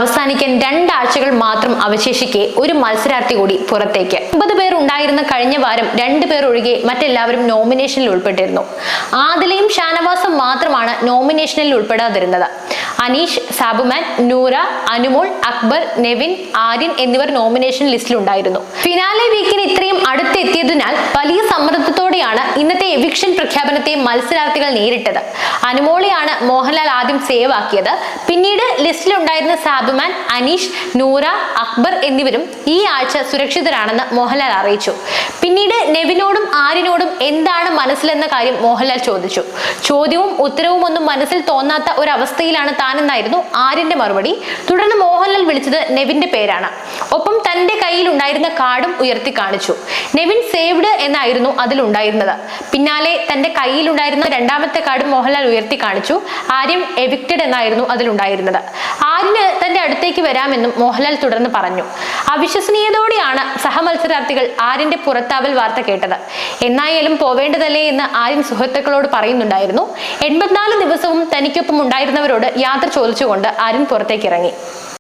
അവസാനിക്കാൻ 2 ആഴ്ചകൾ മാത്രം അവശേഷിക്കെ ഒരു മത്സരാർത്ഥി കൂടി പുറത്തേക്ക്. 9 പേർ ഉണ്ടായിരുന്ന കഴിഞ്ഞ വാരം 2 പേർ ഒഴികെ മറ്റെല്ലാവരും നോമിനേഷനിൽ ഉൾപ്പെട്ടിരുന്നു. ആദിലയും ഷാനവാസും മാത്രമാണ് നോമിനേഷനിൽ ഉൾപ്പെടാതിരുന്നത്. അനീഷ്, സാബുമാൻ, നൂറ, അനുമോൾ, അക്ബർ, നെവിൻ, ആര്യൻ എന്നിവർ നോമിനേഷൻ ലിസ്റ്റിലുണ്ടായിരുന്നു. ഫിനാലെ വീക്കിന് ഇത്രയും അടുത്തെത്തിയതിനാൽ വലിയ സമ്മർദ്ദത്തോടെയാണ് ഇന്നത്തെ എവിക്ഷൻ പ്രഖ്യാപനത്തെ മത്സരാർത്ഥികൾ നേരിട്ടത്. അനുമോളെയാണ് മോഹൻലാൽ ആദ്യം സേവ് ആക്കിയത്. പിന്നീട് ലിസ്റ്റിലുണ്ടായിരുന്ന സാബുമാൻ, അനീഷ്, നൂറ, അക്ബർ എന്നിവരും ഈ ആഴ്ച സുരക്ഷിതരാണെന്ന് മോഹൻലാൽ അറിയിച്ചു. പിന്നീട് നെവിനോടും ആര്യനോടും എന്താണ് മനസ്സിലെന്ന കാര്യം മോഹൻലാൽ ചോദിച്ചു. ചോദ്യവും ഉത്തരവും ഒന്നും മനസ്സിൽ തോന്നാത്ത ഒരവസ്ഥയിലാണ് താനെന്നായിരുന്നു ആര്യന്റെ മറുപടി. തുടർന്ന് മോഹൻലാൽ വിളിച്ചത് നെവിന്റെ പേരാണ്. ഒപ്പം തന്റെ കയ്യിൽ ഉണ്ടായിരുന്ന കാർഡും ഉയർത്തി കാണിച്ചു. നെവിൻ സേവ്ഡ് എന്നായിരുന്നു അതിലുണ്ടായിരുന്നത്. പിന്നാലെ തന്റെ കയ്യിലുണ്ടായിരുന്ന 2ാമത്തെ കാർഡും മോഹൻലാൽ ഉയർത്തി കാണിച്ചു. ആര്യൻ എവിക്റ്റഡ് എന്നായിരുന്നു അതിലുണ്ടായിരുന്നത്. ആര്യന് തന്റെ അടുത്തേക്ക് വരാമെന്നും മോഹൻലാൽ തുടർന്ന് പറഞ്ഞു. അവിശ്വസനീയതയോടെയാണ് സഹമത്സരാർത്ഥികൾ ആര്യന്റെ പുറത്താവൽ വാർത്ത കേട്ടത്. എന്നായാലും പോവേണ്ടതല്ലേ എന്ന് ആര്യൻ സുഹൃത്തുക്കളോട് പറയുന്നുണ്ടായിരുന്നു. 84 ദിവസവും തനിക്കൊപ്പം ഉണ്ടായിരുന്നവരോട് യാത്ര ചോദിച്ചുകൊണ്ട് ആര്യൻ പുറത്തേക്ക് ഇറങ്ങി.